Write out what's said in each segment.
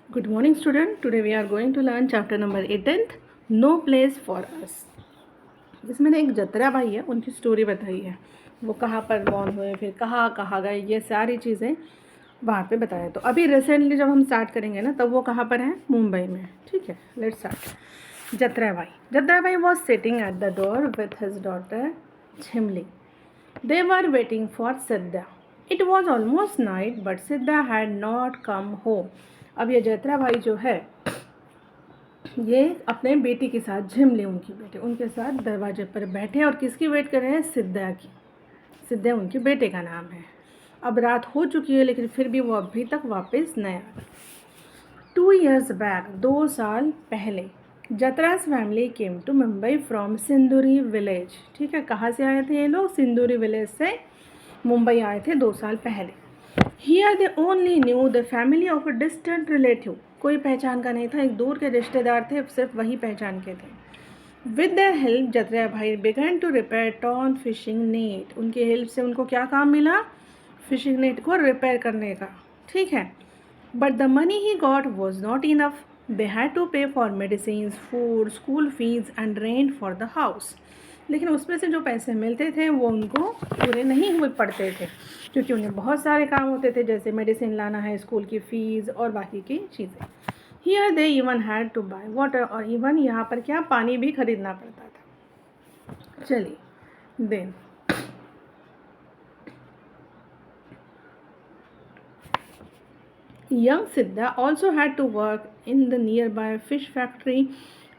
Good morning, student. Today we are going to learn chapter number 18th, No Place for Us. इसमें ना एक जतरा भाई है, उनकी स्टोरी बताई है। वो कहाँ पर बॉर्न हुए, फिर कहाँ कहाँ गए, ये सारी चीज़ें वहाँ पे बताया। तो अभी रिसेंटली जब हम स्टार्ट करेंगे ना, तब वो कहाँ पर है? मुंबई में। ठीक है, let's start. Jatra Bhai was sitting at the door with his daughter Jhimli. They were waiting for Siddha. It was almost night, but Siddha had not come home. अब ये जयत्रा भाई जो है, ये अपने बेटी के साथ, झिमली उनकी बेटी, उनके साथ दरवाजे पर बैठे और किसकी वेट कर रहे हैं? सिद्धा की. सिद्धा उनके बेटे का नाम है. अब रात हो चुकी है, लेकिन फिर भी वो अभी तक वापस नहीं आया. 2 years back, 2 साल पहले, Jatra's family came to Mumbai from Sinduri village. ठीक है, कहाँ से आए थे ये लोग? सिंदूरी विलेज से मुंबई आए थे 2 साल पहले. Here they only new the family of a distant relative. कोई पहचान का नहीं था, एक दूर के रिश्तेदार थे, सिर्फ वही पहचान के थे. विद देयर हेल्प जतरा भाई began to repair torn fishing net. उनकी हेल्प से उनको क्या काम मिला? फिशिंग नेट को रिपेयर करने का. ठीक है, but the money he got was not enough. They had to pay for medicine, food, school fees and rent for the house. लेकिन उसमें से जो पैसे मिलते थे वो उनको पूरे नहीं हुए पड़ते थे, क्योंकि उन्हें बहुत सारे काम होते थे, जैसे मेडिसिन लाना है, स्कूल की फ़ीस और बाकी की चीज़ें. Here they even had to buy water. और इवन यहाँ पर क्या, पानी भी खरीदना पड़ता था. चलिए, then young Siddha also had to work in the nearby fish factory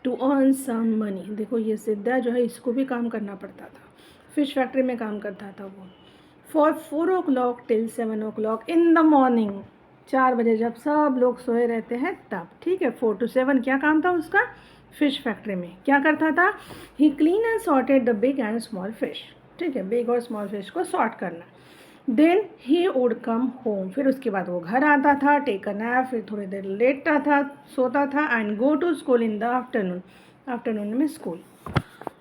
to earn some money. देखो, ये सिद्धा जो है, इसको भी काम करना पड़ता था. फिश फैक्ट्री में काम करता था वो. For 4 o'clock till 7 o'clock in the morning. 4 बजे जब सब लोग सोए रहते हैं तब. ठीक है, 4 to 7 क्या काम था उसका? फिश फैक्ट्री में क्या करता था? He clean and sorted the big and small fish. ठीक है, बिग और स्मॉल फिश को सॉर्ट करना. Then he would come home. फिर उसके बाद वो घर आता था, टेक अ नैप, फिर थोड़ी देर लेटता था, सोता था, and go to school in the afternoon. Afternoon में school.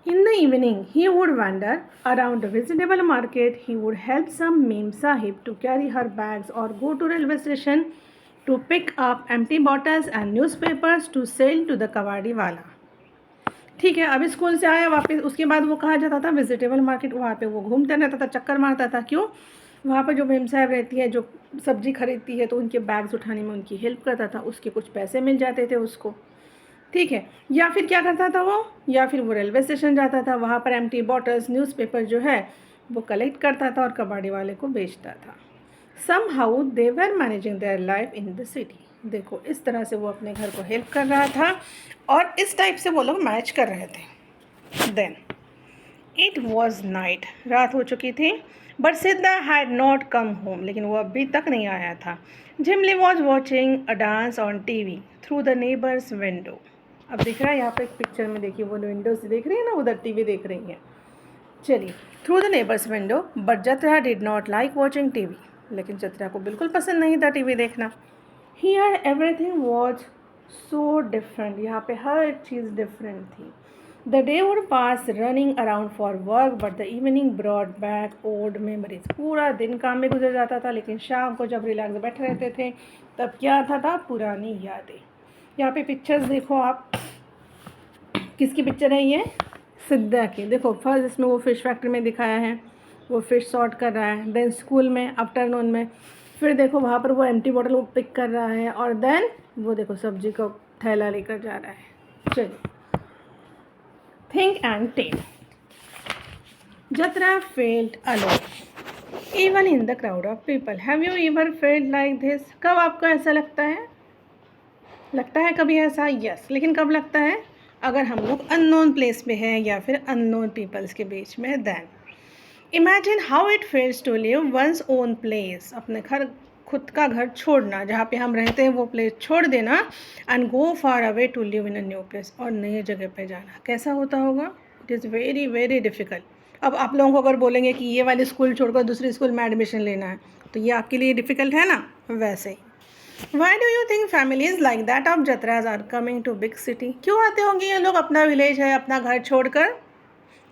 In the evening, he would wander around the vegetable market. He would help some meme sahib to carry her bags or go to railway station to pick up empty bottles and newspapers to sell to the कबाड़ी वाला. ठीक है, अभी school से आया वापस, उसके बाद वो कहाँ जाता था? Vegetable market. वहाँ पे वो घूमते रहता था, चक्कर मारता था. क्यों? वहाँ पर जो मेम साहब रहती है, जो सब्जी खरीदती है, तो उनके बैग्स उठाने में उनकी हेल्प करता था. उसके कुछ पैसे मिल जाते थे उसको. ठीक है, या फिर क्या करता था वो? या फिर वो रेलवे स्टेशन जाता था, वहाँ पर एम्प्टी बॉटल्स, न्यूज़पेपर जो है वो कलेक्ट करता था और कबाड़ी वाले को बेचता था. Somehow they were managing their life in the city. देखो, इस तरह से वो अपने घर को हेल्प कर रहा था और इस टाइप से वो लोग मैच कर रहे थे. Then it was night. रात हो चुकी थी. बट सिद्धा हैड नॉट कम होम. लेकिन वो अभी तक नहीं आया था. Jhimli was watching a dance on TV through the neighbour's window. अब दिख रहा है यहाँ पे एक पिक्चर में, देखिए वो विंडो से देख रही है ना, उधर टीवी देख रही है. चलिए, through the neighbour's window. But Jatra did not like watching TV. लेकिन जतरा को बिल्कुल पसंद नहीं था टीवी देखना. Here everything was so different. यहाँ पे हर चीज़ डिफरेंट थी. The day would pass running around for work, but the evening brought back old memories. पूरा दिन काम में गुजर जाता था, लेकिन शाम को जब रिलैक्स बैठे रहते थे तब क्या आता था? पुरानी यादें. यहाँ पे पिक्चर्स देखो आप, किसकी पिक्चर है ये? सिद्धा की. देखो, फर्स्ट इसमें वो फिश फैक्ट्री में दिखाया है, वो फिश सॉर्ट कर रहा है. देन स्कूल में आफ्टरनून में. फिर देखो वहाँ पर वो एम्प्टी बॉटल वो पिक कर रहा है. और देन वो देखो सब्जी का थैला लेकर जा रहा है. चलिए, think and tell. Jatra felt alone even in the crowd of people. Have you ever felt like this? कब आपको ऐसा लगता है? लगता है कभी ऐसा? यस. लेकिन कब लगता है? अगर हम लोग अननोन प्लेस में हैं या फिर अननोन पीपल्स के बीच में. Then imagine how it feels to live one's own place. अपने घर, खुद का घर छोड़ना, जहाँ पे हम रहते हैं वो प्लेस छोड़ देना, and go far away to live in a new place. और नई जगह पे जाना कैसा होता होगा? It is very very difficult. अब आप लोगों को अगर बोलेंगे कि ये वाले स्कूल छोड़कर दूसरे स्कूल में एडमिशन लेना है, तो ये आपके लिए डिफ़िकल्ट है ना? वैसे ही. Why do you think families like that of Jatras are coming to big city? क्यों आते होंगे ये लोग? अपना विलेज है, अपना घर छोड़कर.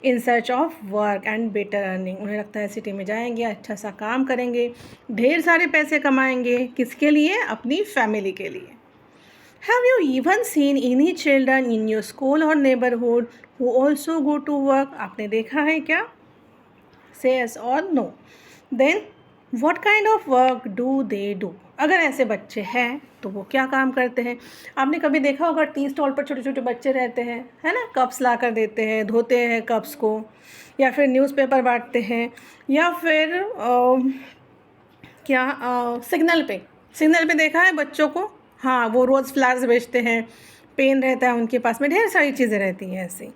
In search of work and better earning. उन्हें लगता है सिटी में जाएंगे, अच्छा सा काम करेंगे, ढेर सारे पैसे कमाएंगे. किसके लिए? अपनी फैमिली के लिए. Have you even seen any children in your school or neighborhood who also go to work? आपने देखा है क्या? Say yes or no. Then what kind of work do they do? अगर ऐसे बच्चे हैं तो वो क्या काम करते हैं? आपने कभी देखा होगा टी स्टॉल पर छोटे छोटे बच्चे रहते हैं, है ना, कप्स ला कर देते हैं, धोते हैं कप्स को, या फिर न्यूज़पेपर बांटते हैं, या फिर सिग्नल पे देखा है बच्चों को? हाँ, वो रोज़ फ्लावर्स बेचते हैं, पेन रहता है उनके पास में, ढेर सारी चीज़ें रहती हैं ऐसी।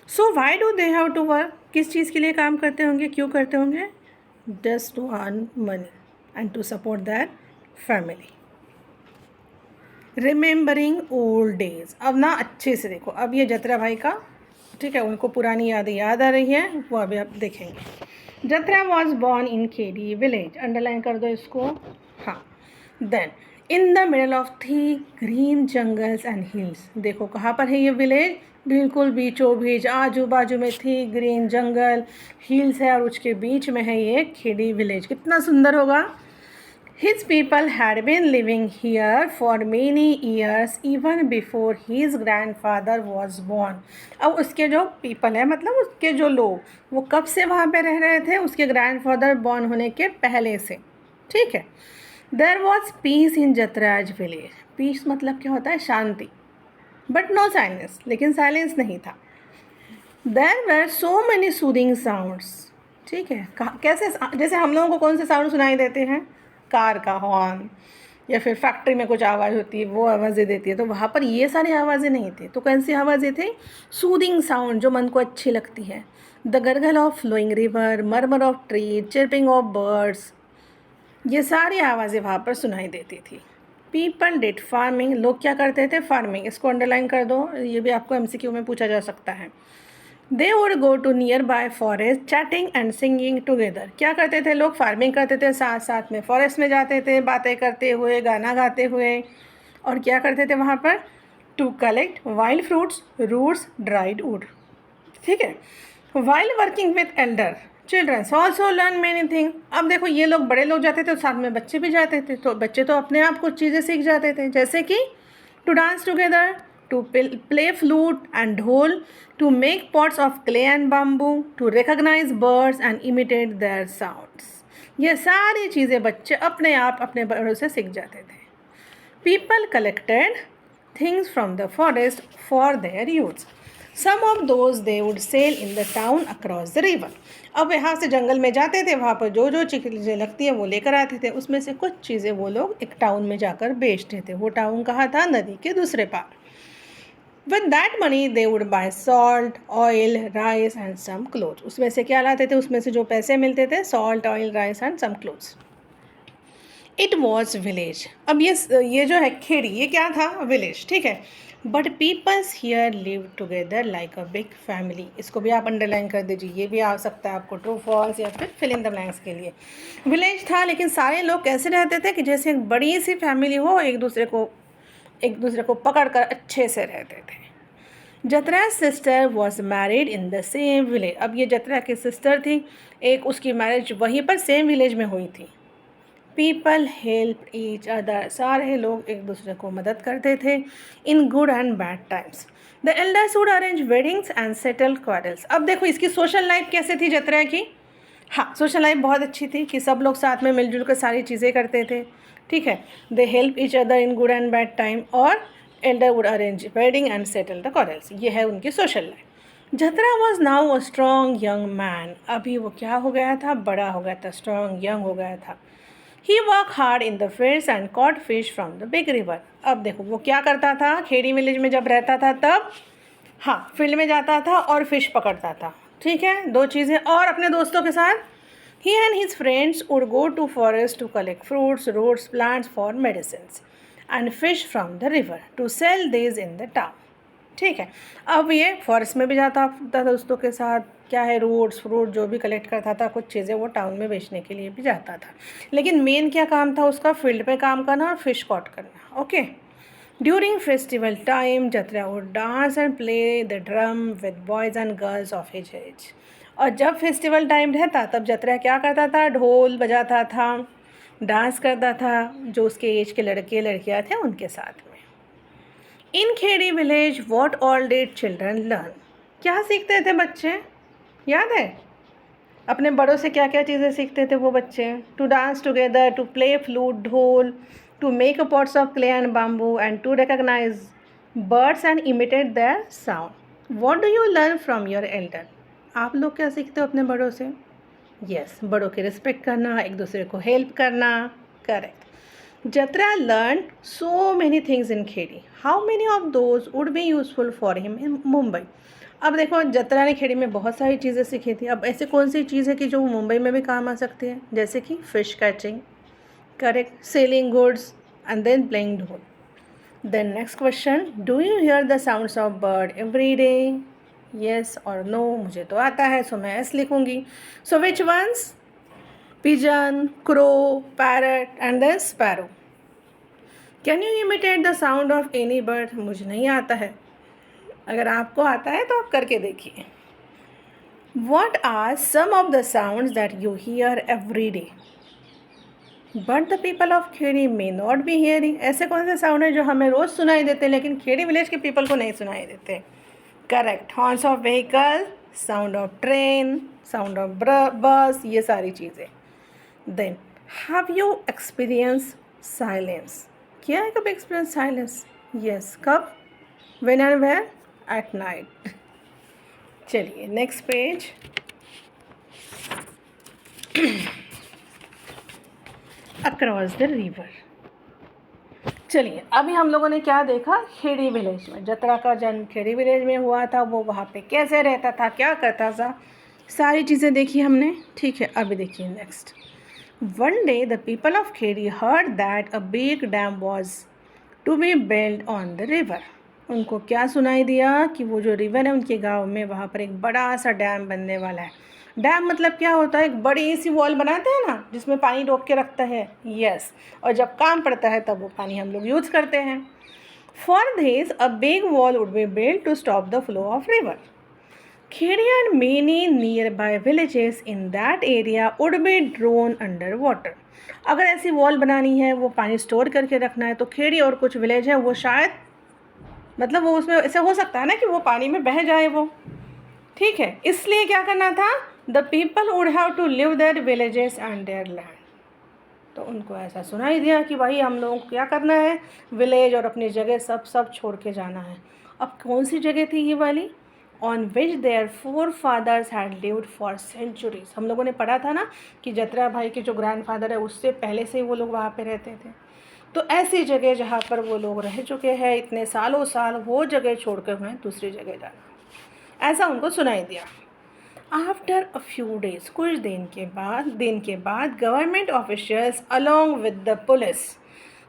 So why do they have to work? किस चीज़ के लिए काम करते होंगे, क्यों करते होंगे? Just to earn money and to support that family. Remembering old days. अब ना अच्छे से देखो, अब ये जत्रा भाई का, ठीक है, उनको पुरानी यादें याद आ रही है, वो अभी आप देखेंगे। Jatra was born in Khedi village, underline कर दो इसको। हाँ, then in the middle of the green jungles and hills. देखो कहाँ पर है ये विलेज? बिल्कुल बीचों बीच, आजू बाजू में थी ग्रीन जंगल, हिल्स है, और उसके बीच में है ये खेड़ी विलेज। कितना सुंदर होगा। His people had been living here for many years even before his grandfather was born. अब उसके जो people है, मतलब उसके जो लोग, वो कब से वहाँ पे रह रहे थे? उसके grandfather born होने के पहले से, ठीक है। There was peace in Jatraj village. Peace मतलब क्या होता है? शांति, but no silence, लेकिन silence नहीं था। There were so many soothing sounds. ठीक है, कैसे? जैसे हम लोगों को कौन से साउंड सुनाई देते हैं? कार का हॉर्न, या फिर फैक्ट्री में कुछ आवाज़ होती है, वो आवाज़ें देती है। तो वहाँ पर ये सारी आवाज़ें नहीं थी। तो कौन सी आवाज़ें थी? सूदिंग साउंड, जो मन को अच्छी लगती है। The gurgle of flowing river, murmur of tree, chirping of birds, ये सारी आवाज़ें वहाँ पर सुनाई देती थी। पीपल डिड फार्मिंग, लोग क्या करते थे? फार्मिंग। इसको अंडरलाइन कर दो, ये भी आपको MCQ में पूछा जा सकता है। They would go to nearby forest chatting and singing together. क्या करते थे लोग? फार्मिंग करते थे, साथ साथ में फॉरेस्ट में जाते थे, बातें करते हुए, गाना गाते हुए। और क्या करते थे वहाँ पर? To collect wild fruits, roots, dried wood, ठीक है। While working with elder childrens also learn many thing. अब देखो, ये लोग, बड़े लोग जाते थे, साथ में बच्चे भी जाते थे, तो बच्चे तो अपने आप कुछ चीज़ें सीख जाते थे, जैसे कि to dance together, to play flute and dhol, to make pots of clay and bamboo, to recognize birds and imitate their sounds. ये सारी चीज़ें बच्चे अपने आप अपने बड़ों से सीख जाते थे। People collected things from the forest for their use. Some of those they would sell in the town across the river. अब यहाँ से जंगल में जाते थे, वहाँ पर जो जो चीज़ें लगती है वो लेकर आते थे। उसमें से कुछ चीज़ें वो लोग एक टाउन में जाकर बेचते थे। वो टाउन कहाँ था? नदी के दूसरे पार। With that money they would buy salt, oil, rice and some clothes. उसमें से क्या लाते थे? उसमें से जो पैसे मिलते थे, salt, oil, rice and some clothes. It was village. अब ये जो है खेड़ी, ये क्या था? विलेज, ठीक है। But peoples here live together like a big family. इसको भी आप अंडरलाइन कर दीजिए, ये भी आ सकता है आपको ट्रू फॉल्स या फिर फिल इन द ब्लैंक्स के लिए। विलेज था, लेकिन सारे लोग कैसे रहते थे? कि जैसे एक बड़ी सी फैमिली हो, एक दूसरे को पकड़ कर अच्छे से रहते थे। जत्रा sister was married in the same village. अब ये जत्रा की सिस्टर थी, एक उसकी मैरिज वहीं पर सेम विलेज में हुई थी। पीपल हेल्प ईच अदर, सारे लोग एक दूसरे को मदद करते थे इन good and bad times. The elders would arrange weddings and settle quarrels. अब देखो इसकी सोशल लाइफ कैसे थी जत्रा की? हाँ, सोशल लाइफ बहुत अच्छी थी कि सब लोग साथ में मिलजुल कर सारी चीज़ें करते थे, ठीक है। They help each other in good and bad time, और elder would arrange wedding and settle the quarrels. ये है उनकी social life. Jatra was now a strong young man. अभी वो क्या हो गया था? बड़ा हो गया था, स्ट्रॉन्ग यंग हो गया था। He work hard in the fields and caught fish from the big river. अब देखो वो क्या करता था खेड़ी विलेज में जब रहता था तब? हाँ, फील्ड में जाता था और फिश पकड़ता था, ठीक है, दो चीज़ें। और अपने दोस्तों के साथ he and his friends would go to forest to collect fruits, roots, plants for medicines and fish from the river to sell these in the town. ठीक है, अब ये फॉरेस्ट में भी जाता था दोस्तों के साथ, क्या है, रूट्स, फ्रूट जो भी कलेक्ट करता था, कुछ चीज़ें वो टाउन में बेचने के लिए भी जाता था। लेकिन मेन क्या काम था उसका? फील्ड पे काम करना और फिश कॉट करना, ओके। ड्यूरिंग फेस्टिवल टाइम जत्रा would dance and play the drum with boys and girls of his age. और जब फेस्टिवल टाइम रहता तब जत्रा क्या करता था? ढोल बजाता था, डांस करता था, जो उसके एज के लड़के लड़कियां थे उनके साथ में। In Khedi village what all did children learn, क्या सीखते थे बच्चे, याद है? अपने बड़ों से क्या क्या चीज़ें सीखते थे वो बच्चे? To dance together, to play flute dhol, to make pots of clay and bamboo and to recognise birds and imitate their sound. What do you learn from your elder, आप लोग क्या सीखते हो अपने बड़ों से? यस, बड़ों की रिस्पेक्ट करना, एक दूसरे को हेल्प करना, correct. Jatra learn so many things in Khedi, how many of those would be useful for him in Mumbai. अब देखो, जत्रा ने खेड़ी में बहुत सारी चीज़ें सीखी थी, अब ऐसे कौन सी चीज़ है कि जो मुंबई में भी काम आ सकती है? जैसे कि fish catching, correct, selling goods and then playing dhol. Then next question, do you hear the sounds of bird every day, yes और नो? मुझे तो आता है, सो मैं एस लिखूंगी। So which ones? Pigeon, crow, parrot and then sparrow. Can you imitate the sound of any bird? मुझे नहीं आता है, अगर आपको आता है तो आप करके देखिए। What are some of the sounds that you hear every day but the people of Khedi may not be hearing? ऐसे कौन से साउंड है जो हमें रोज़ सुनाई देते हैं लेकिन खेड़ी विलेज के पीपल को नहीं सुनाई देते? Correct, horns of vehicle, sound of train, sound of bus, ये सारी चीज़ें। Then have you experience silence, क्या है कभी एक्सपीरियंस साइलेंस? यस, कब? When and where? At night. चलिए next page. Across the river. चलिए अभी हम लोगों ने क्या देखा? खेड़ी विलेज में, जतरा का जन्म खेड़ी विलेज में हुआ था, वो वहाँ पे कैसे रहता था, क्या करता था, सारी चीज़ें देखी हमने, ठीक है। अभी देखिए next. One day the people of Khedi heard that a big dam was to be build on the river. उनको क्या सुनाई दिया कि वो जो रिवर है उनके गांव में, वहाँ पर एक बड़ा सा डैम बनने वाला है। डैम मतलब क्या होता है? एक बड़ी सी वॉल बनाते हैं ना, जिसमें पानी रोक के रखता है, यस, और जब काम पड़ता है तब वो पानी हम लोग यूज़ करते हैं। For this a big wall would be build to stop the flow of river. Khedi and many nearby villages in that area would be drowned under water. अगर ऐसी वॉल बनानी है, वो पानी स्टोर करके रखना है, तो खेड़ी और कुछ विलेज है वो शायद, मतलब वो उसमें ऐसा हो सकता है ना कि वो पानी में बह जाए वो, ठीक है। इसलिए क्या करना था? The people would have to leave their villages and their land. तो उनको ऐसा सुनाई दिया कि भाई हम लोगों को क्या करना है? विलेज और अपनी जगह सब छोड़ के जाना है। अब कौन सी जगह थी ये वाली? On which their forefathers had lived for centuries. हम लोगों ने पढ़ा था ना कि जतरा भाई के जो ग्रैंडफादर है उससे पहले से ही वो लोग वहाँ पे रहते थे। तो ऐसी जगह जहाँ पर वो लोग रह चुके हैं इतने सालों साल, वो जगह छोड़ कर उन्हें दूसरी जगह जाना, ऐसा उनको सुनाई दिया। आफ्टर अ फ्यू डेज, कुछ दिन के बाद government officials along with the police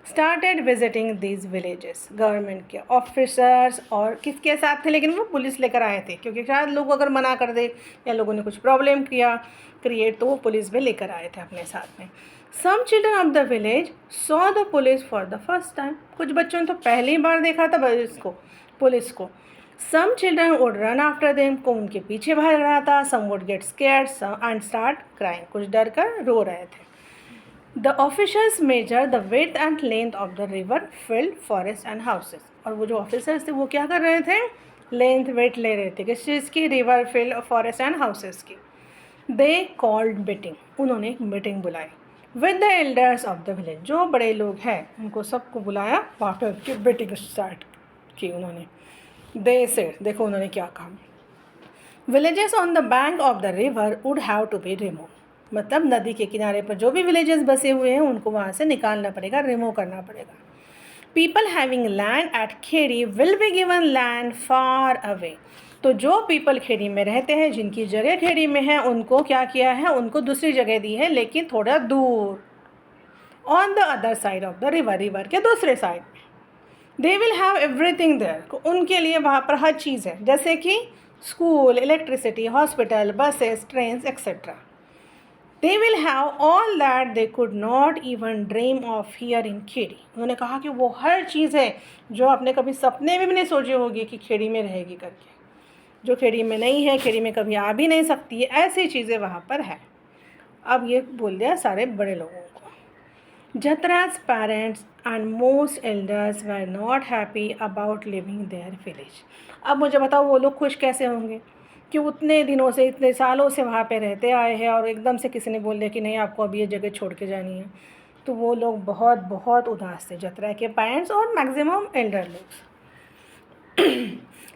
started visiting these villages. Government के ऑफिसर्स और किसके साथ थे? लेकिन वो पुलिस लेकर आए थे, क्योंकि शायद लोग अगर मना कर दे या लोगों ने कुछ प्रॉब्लम किया क्रिएट, तो वो पुलिस भी लेकर आए थे अपने साथ में। Some children of the village saw the police for the first time. कुछ बच्चों ने तो पहली बार देखा था पुलिस को। Some children would run after them, को उनके पीछे भाग रहा था। Some would get scared and start crying, कुछ डर कर रो रहे थे। The officers measure the width and length of the river, field, forest and houses. और वो जो ऑफिसर्स थे वो क्या कर रहे थे? लेंथ वेट ले रहे थे, किस चीज़ की? River, field, forest and houses की। दे कॉल्ड मीटिंग, उन्होंने एक मीटिंग बुलाई with the elders of the village. जो बड़े लोग हैं उनको सबको बुलाया, वहाँ पर मीटिंग स्टार्ट की उन्होंने। दे सेड, देखो उन्होंने क्या कहा, villages on the bank of the river would have to be remove. मतलब नदी के किनारे पर जो भी विलेजेस बसे हुए हैं उनको वहाँ से निकालना पड़ेगा, रिमूव करना पड़ेगा। People having land at Khedi will be given land far away. तो जो पीपल खेड़ी में रहते हैं, जिनकी जगह खेड़ी में है, उनको क्या किया है? उनको दूसरी जगह दी है, लेकिन थोड़ा दूर, on the other side of the river, river के दूसरे साइड में। They will have everything there, उनके लिए वहाँ पर हर चीज़ है, जैसे कि school, electricity, hospital, buses, trains etcetera. They will have all that they could not even dream of here in Khedi. उन्होंने कहा कि वो हर चीज़ है जो आपने कभी सपने में भी नहीं सोची होगी कि खेड़ी में रहेगी करके, जो खेड़ी में नहीं है, खेड़ी में कभी आ भी नहीं सकती है, ऐसी चीज़ें वहाँ पर है। अब ये बोल दिया सारे बड़े लोगों को। Jatra's parents and most elders were not happy about leaving their village. अब मुझे बताओ वो लोग खुश कैसे होंगे कि उतने दिनों से इतने सालों से वहाँ पे रहते आए हैं और एकदम से किसी ने बोल दिया कि नहीं आपको अभी ये जगह छोड़ के जानी है, तो वो लोग बहुत बहुत उदास थे, जत्रा के पेरेंट्स और मैक्सिमम एल्डर लोग।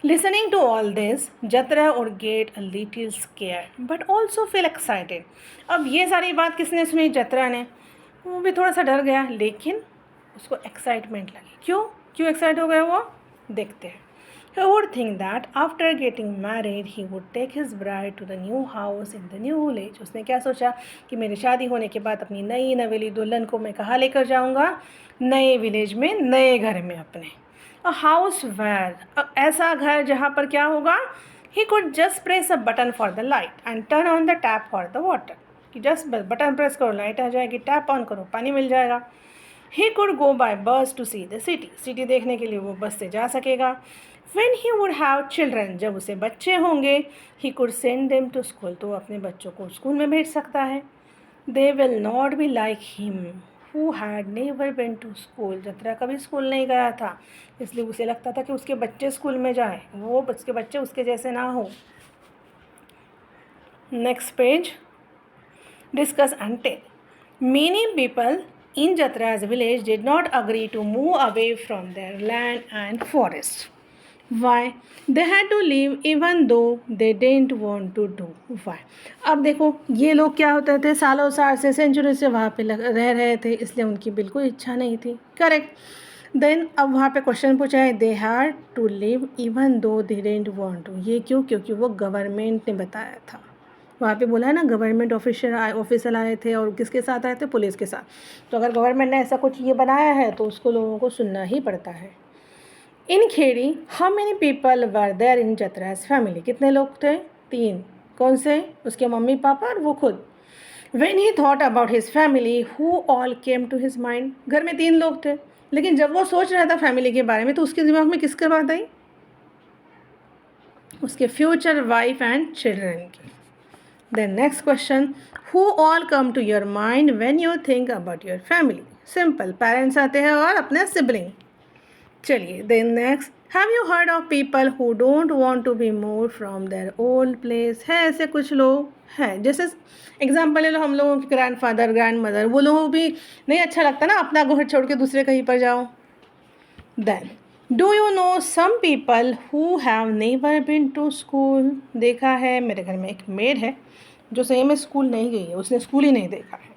Listening to all this, Jatra would get a little scared, but also feel excited. अब ये सारी बात किसने सुनी? जत्रा ने। वो भी थोड़ा सा डर गया, लेकिन उसको एक्साइटमेंट लगी। क्यों एक्साइट हो गया वो? देखते हैं। He would think that after getting married, he would take his bride to the new house in the new village. उसने क्या सोचा कि मेरी शादी होने के बाद अपनी नई नवेली दुल्हन को मैं कहाँ लेकर जाऊँगा? नए विलेज में, नए घर में अपने। अ हाउस वेयर, ऐसा घर जहाँ पर क्या होगा? He could just press a button for the light and turn on the tap for the water, कि जस्ट बटन प्रेस करो लाइट आ जाएगी, टैप ऑन करो पानी मिल जाएगा। He could go by bus to see the city देखने के लिए वो बस से जा सकेगा। When he would have children, जब उसे बच्चे होंगे, he could send them to school, तो वो अपने बच्चों को स्कूल में भेज सकता है। They will not be like him who had never been to school, Jatra कभी स्कूल नहीं गया था, इसलिए उसे लगता था कि उसके बच्चे स्कूल में जाएं, वो उसके बच्चे उसके जैसे ना हो। Next page, discuss and tell. Many people in Jatra's village did not agree to move away from their land and forest. Why? They had to leave even though they didn't want to do. Why? अब देखो ये लोग क्या होते थे, सालों साल से सेंचुरी से वहाँ पे रह रहे थे, इसलिए उनकी बिल्कुल इच्छा नहीं थी। करेक्ट। देन अब वहाँ पे क्वेश्चन पूछा है, they had to live even though they didn't want to. ये क्यों? क्योंकि वो गवर्नमेंट ने बताया था। वहाँ पे बोला है ना, गवर्नमेंट ऑफिसर आए थे और किसके साथ आए थे? पुलिस के साथ। तो अगर गवर्नमेंट ने ऐसा कुछ ये बनाया है तो उसको लोगों को सुनना ही पड़ता है। In Khedi how many people were there in Jatra's family, कितने लोग थे? 3। कौन से? उसके मम्मी पापा और वो खुद। When he thought about his family who all came to his mind, घर में 3 लोग थे, लेकिन जब वो सोच रहा था फैमिली के बारे में तो उसके दिमाग में किसकी बात आई? उसके फ्यूचर वाइफ एंड चिल्ड्रन की। Then next question, who all come to your mind when you think about your family? Simple, parents आते हैं और अपने sibling। चलिए, then next, have you heard of people who don't want to be moved from their old place? है ऐसे कुछ लोग हैं, जैसे एग्जाम्पल ले लो हम लोगों के ग्रैंडफादर ग्रैंडमदर, वो लोगों को भी नहीं अच्छा लगता ना अपना घर छोड़ के दूसरे कहीं पर जाओ। Then do you know some people who have never been to school? देखा है, मेरे घर में एक मेड है जो सही में स्कूल नहीं गई है, उसने स्कूल ही नहीं देखा है।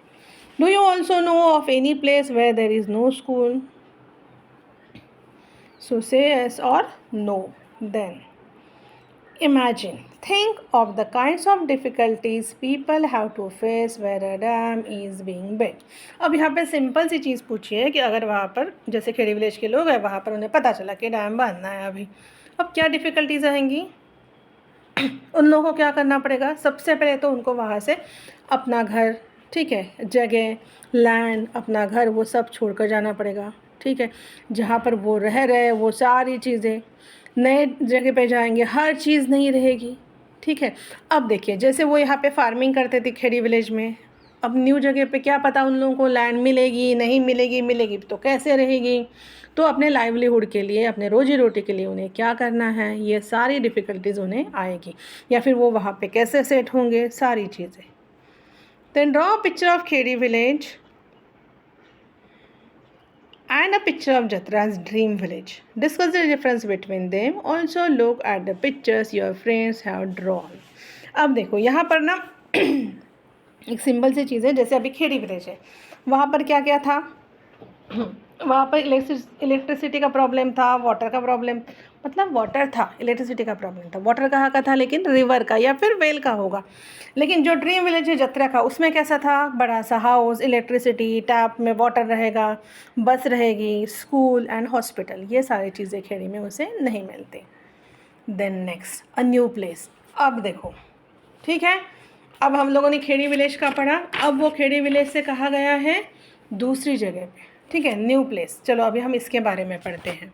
Do you also know of any place where there is no school? So say yes और no. Then imagine, think of the kinds of difficulties people have to face where a dam is being built. अब यहाँ पे simple सी चीज़ पूछी है कि अगर वहाँ पर जैसे खेड़ी विलेज के लोग हैं, वहाँ पर उन्हें पता चला कि डैम बांधना है अभी, अब क्या डिफ़िकल्टीज आएंगी? उन लोगों को क्या करना पड़ेगा? सबसे पहले तो उनको वहाँ से अपना घर, ठीक है, जगह, लैंड, अपना घर वो सब छोड़कर जाना पड़ेगा, ठीक है। जहाँ पर वो रह रहे वो सारी चीज़ें, नए जगह पे जाएंगे, हर चीज़ नहीं रहेगी, ठीक है। अब देखिए, जैसे वो यहाँ पे फार्मिंग करते थे खेड़ी विलेज में, अब न्यू जगह पे क्या पता उन लोगों को लैंड मिलेगी नहीं मिलेगी, मिलेगी तो कैसे रहेगी, तो अपने लाइवलीहुड के लिए, अपने रोजी रोटी के लिए उन्हें क्या करना है, ये सारी डिफ़िकल्टीज़ उन्हें आएगी, या फिर वो वहाँ पे कैसे सेट होंगे, सारी चीज़ें। Then draw a picture of Khedi village and a picture of Jatra's dream village. Discuss the difference between them. Also look at the pictures your friends have drawn. अब देखो यहाँ पर ना एक सिंपल सी चीज़ है, जैसे अभी खेड़ी विलेज है, वहाँ पर क्या क्या था? वहाँ पर इलेक्ट्रिसिटी का प्रॉब्लम था, वाटर का प्रॉब्लम, मतलब वाटर था, इलेक्ट्रिसिटी का प्रॉब्लम था। वाटर कहाँ का था? लेकिन रिवर का या फिर वेल का होगा। लेकिन जो ड्रीम विलेज है जत्रा का, उसमें कैसा था? बड़ा सा हाउस, इलेक्ट्रिसिटी, टैप में वाटर रहेगा, बस रहेगी, स्कूल एंड हॉस्पिटल, ये सारी चीज़ें खेड़ी में उसे नहीं मिलती। Then next, a new place. अब देखो, ठीक है, अब हम लोगों ने खेड़ी विलेज का पढ़ा, अब वो खेड़ी विलेज से कहा गया है दूसरी जगह पे, ठीक है, न्यू प्लेस। चलो अभी हम इसके बारे में पढ़ते हैं।